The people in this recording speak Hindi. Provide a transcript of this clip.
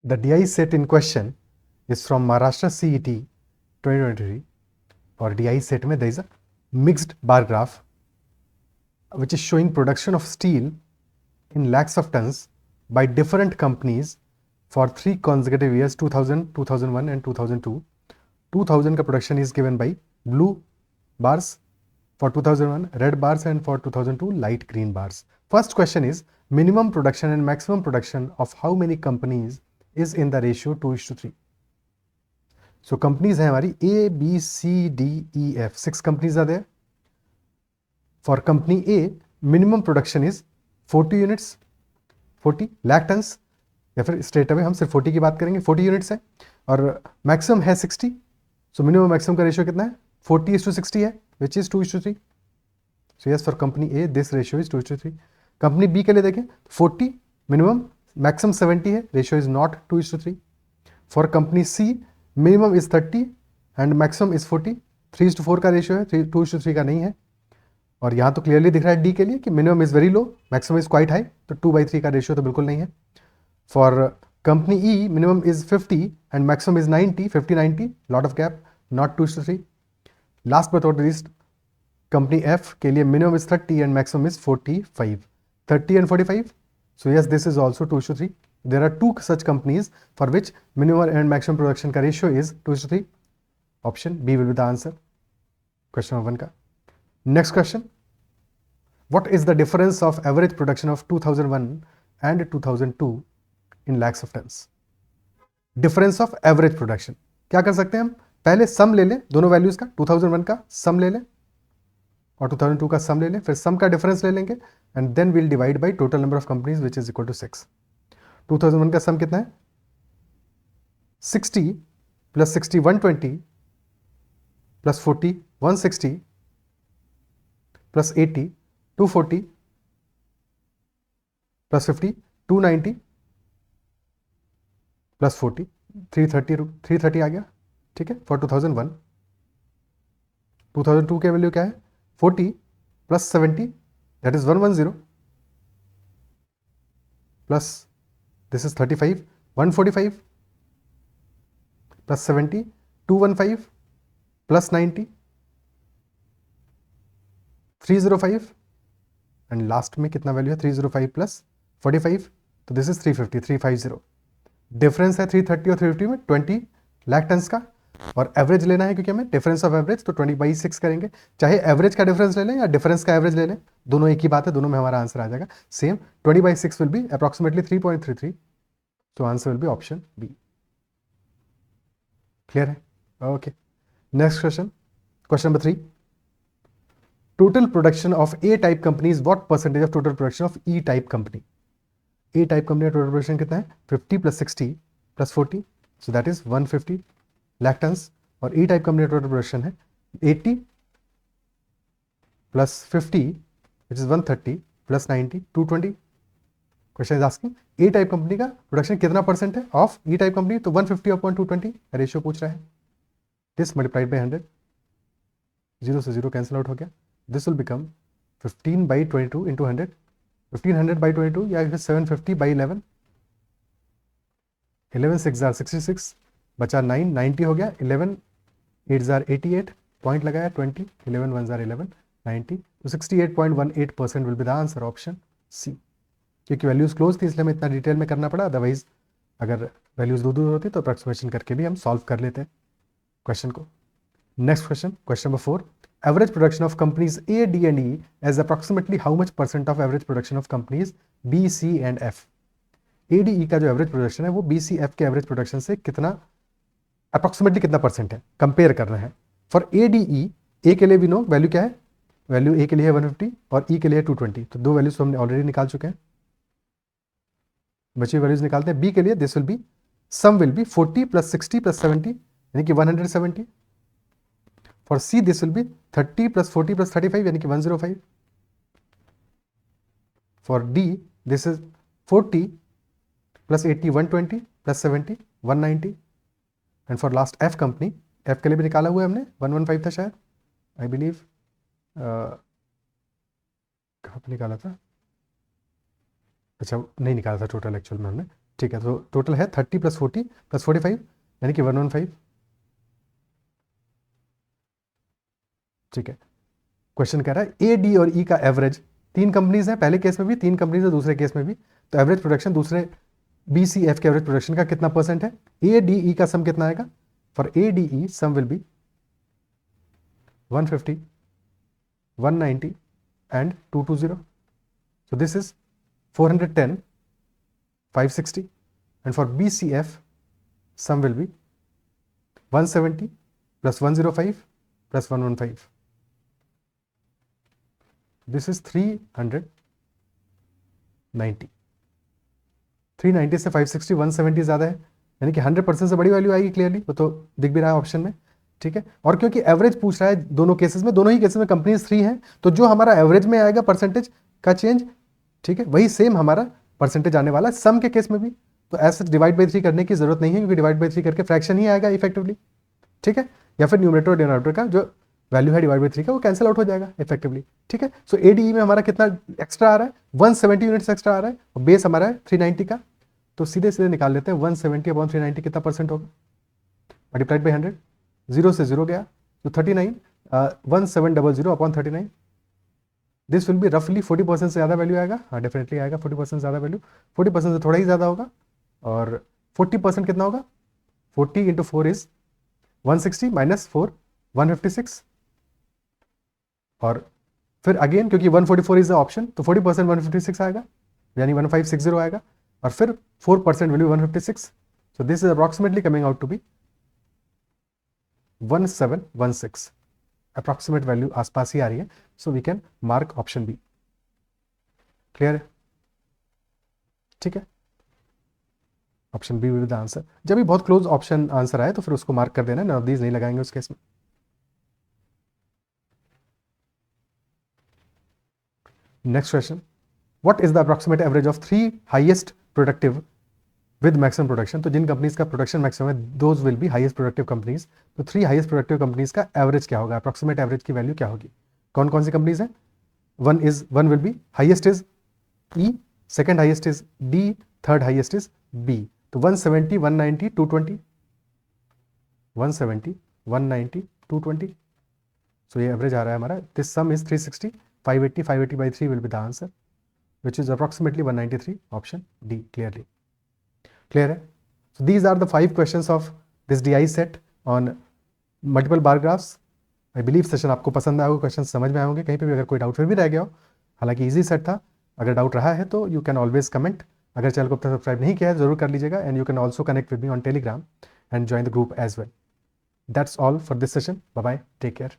The DI set in question is from Maharashtra CET 2023. For DI set में there is a mixed bar graph which is showing production of steel in lakhs of tons by different companies for 3 consecutive years, 2000, 2001 and 2002. 2000 का production is given by blue bars, for 2001 red bars, and for 2002 light green bars. First question is minimum production and maximum production of how many companies is in the ratio 2:3. So companies हैं हमारी A, B, C, D, E, F. 6 companies are there. For company A, minimum production is 40 units, 40 lakh tons, या फिर स्ट्रेट अवे हम सिर्फ 40 की बात करेंगे, 40 यूनिट्स है, और मैक्सिमम है 60. सो मिनिमम मैक्सिमम का रेशियो कितना है? 40:60 है, which is 2:3. So yes, for company A this ratio is 2:3. Company B के लिए देखें, 40 मिनिमम, मैक्सिमम 70 है, ratio is not 2:3. For company C minimum is 30 and maximum is 40, 3:4 का रेशियो है, 2:3 का नहीं है. और यहाँ तो क्लियरली दिख रहा है डी के लिए कि minimum is very low, maximum is quite high, तो 2/3 का रेशियो तो बिल्कुल नहीं है. For company E minimum is 50 and maximum is 90, 50-90, lot of gap, not 2:3. Last but not least, company F के लिए minimum is 30 and maximum is 45, 30 and 45. So yes, this is also 2:3. There are 2 such companies for which minimum and maximum production का ratio is 2:3. Option B will be the answer. Question number 1 का. Next question. What is the difference of average production of 2001 and 2002 in lakhs of tons? Difference of average production. क्या कर सकते हैं हम? पहले सम ले लें दोनों वैल्यूज का, 2001 का सम ले लें और 2002 का सम ले लें, फिर सम का डिफरेंस ले लेंगे and then will divide by total number of companies which is equal to 6. 2001 का सम कितना है? 60 plus 60 120 plus 40 160 plus 80 240 plus 50 290 plus 40 330 आ गया. ठीक है. फॉर 2001. 2002 के वैल्यू क्या है? 40 plus 70 that is 110 plus this is 35 145 plus 70 215 plus 90 305 and last में कितना वैल्यू है? 305 प्लस 45, तो दिस इज 350. डिफरेंस है 330 और 350 में 20 लाख टन्स का, और एवरेज लेना है क्योंकि हमें डिफरेंस ऑफ एवरेज, तो 20/6 करेंगे. चाहे एवरेज का डिफरेंस ले लें या डिफरेंस का एवरेज ले लें, दोनों एक ही बात है, दोनों में हमारा आंसर आ जाएगा सेम. 20/6 will be approximately 3.33. तो answer will be option B. Clear है? Okay. Next question, question number 3. Total production of A type companies, what percentage of total production of E type company? A type company का टोटल प्रोडक्शन कितना है? 50 plus 60 plus 40, so that is 150 lakh tons. और ई टाइप कंपनी का टोटल प्रोडक्शन है 80 plus 50 which is 130 plus 90 220. Question is asking A type company का प्रोडक्शन कितना परसेंट है ऑफ ई टाइप कंपनी, तो 150 अपॉन 220 रेशियो पूछ रहा है. दिस मल्टीप्लाइड बाई 100, 0 से 0 कैंसिल आउट हो गया. दिस विल बिकम 15/22 इंटू 100, 1500/22 या 750/11, 11 6 66, बचा 9, 90 हो गया. 11 8 88, पॉइंट लगाया 20, 11 1 11 90, तो 68.18% will be the answer, option C. क्योंकि वैल्यूज क्लोज थी इसलिए हमें इतना डिटेल में करना पड़ा, अदरवाइज अगर वैल्यूज दूर दूर होती तो अप्रॉक्सीमेशन करके भी हम सॉल्व कर लेते हैं क्वेश्चन को. Next question, question number 4. Average production of companies A D and E as approximately how much percent of average production of companies B C and F? A D E का जो एवरेज प्रोडक्शन है वो बी सी एफ के एवरेज प्रोडक्शन से कितना, अप्रॉक्सीमेटली कितना परसेंट है, कंपेयर करना है. फॉर ए डी ई, ए के लिए भी नो वैल्यू क्या है, वैल्यू ए के लिए है 150 और ई के लिए है 220, तो दो वैल्यूज तो हमने ऑलरेडी निकाल चुके हैं. बची वैल्यूज निकालते हैं. बी के लिए this will be, sum will be 40 plus 60 plus 70 यानी कि 170. For C this will be 30 plus 40 plus 35 यानी कि 105. For D this is 40 plus 80 120 plus 70 190. And for last F company, F के लिए भी निकाला हुआ है हमने, 115 था शायद, आई बिलीव. कहाँ पे निकाला था? अच्छा, नहीं निकाला था टोटल, एक्चुअल में हमने ठीक है, तो टोटल है 30 + 40 + 45 यानी कि 115। ठीक है, क्वेश्चन कह रहा है ए, डी और ई का एवरेज, तीन कंपनीज हैं, पहले केस में भी तीन कंपनीज है, दूसरे केस में भी, तो एवरेज प्रोडक्शन दूसरे बी, सी, एफ के एवरेज प्रोडक्शन का कितना परसेंट है? ए, डी, ई का सम कितना आएगा? For A, D, E sum will be 150, 190 and 220. So this is 410, 560, and for BCF sum will be 170 plus 105 plus 115. This is 390. 390 से 560 170 ज़्यादा है, यानी कि 100% से बड़ी वैल्यू आएगी क्लियरली, वो तो दिख भी रहा है ऑप्शन में। ठीक है, और क्योंकि एवरेज पूछ रहा है दोनों केसेस में, दोनों ही केसेस में कंपनीज 3 हैं, तो जो हमारा एवरेज में आएगा परसेंटेज का चेंज, ठीक है, वही सेम हमारा परसेंटेज आने वाला है सम के केस में भी। तो ऐसे डिवाइड बाई 3 करने की जरूरत नहीं है, क्योंकि डिवाइड बाई 3 करके फ्रैक्शन ही आएगा इफेक्टिवली। ठीक है, या फिर न्यूमरेटर और डिनोमिनेटर का जो वैल्यू है डिवाइड बाई 3 का वो कैंसिल आउट हो जाएगा इफेक्टिवली। ठीक है, सो एडीई में हमारा कितना एक्स्ट्रा आ रहा है? 170 यूनिट्स एक्स्ट्रा आ रहा है, और बेस हमारा है 390 का, तो सीधे सीधे निकाल लेते हैं 170/390 कितना परसेंट होगा? मल्टीप्लाइड बाई 100, 0 से 0 गया तो 39, 1700/39, दिस विल बी रफली 40% से ज़्यादा वैल्यू आएगा। हाँ, डेफिनेटली आएगा 40% ज़्यादा वैल्यू, 40% से थोड़ा ही ज़्यादा होगा। और 40% कितना होगा? 40 × 4 इज 160 - 4 156, और फिर अगेन क्योंकि 144 इज द ऑप्शन, तो 40% 156 आएगा, यानी 1560 आएगा, और फिर 4% value 156, so this is approximately coming out to be 1716। Approximate value आसपास ही आ रही है, so we can mark option B. Clear है? ठीक है, option B will be the answer. जब भी बहुत क्लोज ऑप्शन आंसर आए तो फिर उसको मार्क कर देना, नन ऑफ दीज नहीं लगाएंगे उस केस में। Next question, what is the approximate average of 3 highest productive with maximum production? तो जिन कंपनीज का प्रोडक्शन मैक्सिमम है, those will be highest productive companies. तो 3 हाईएस्ट प्रोडक्टिव कंपनीज का एवरेज क्या होगा? अप्रॉक्सीमेट एवरेज की वैल्यू क्या होगी? कौन कौन सी कंपनीज हैं? One will be highest is E, second highest is D, third highest is B. तो 170, 190, 220, 170, 190, 220, सो ये एवरेज आ रहा है हमारा। This some is 360, 580, 580/3 will be the answer, which is approximately 193, option D, clearly. Clear है? So these are the 5 questions of this DI set on multiple bar graphs. I believe session आपको पसंद आया होगा, क्वेश्चन समझ में आए होंगे। कहीं पे भी अगर कोई डाउट फिर भी रह गया हो, हालांकि इजी सेट था, अगर डाउट रहा है तो यू कैन ऑलवेज कमेंट। अगर चैनल को अब तक सब्सक्राइब नहीं किया है जरूर कर लीजिएगा, and you can also connect with me on Telegram and join the group as well. That's all for this session, bye bye, take care.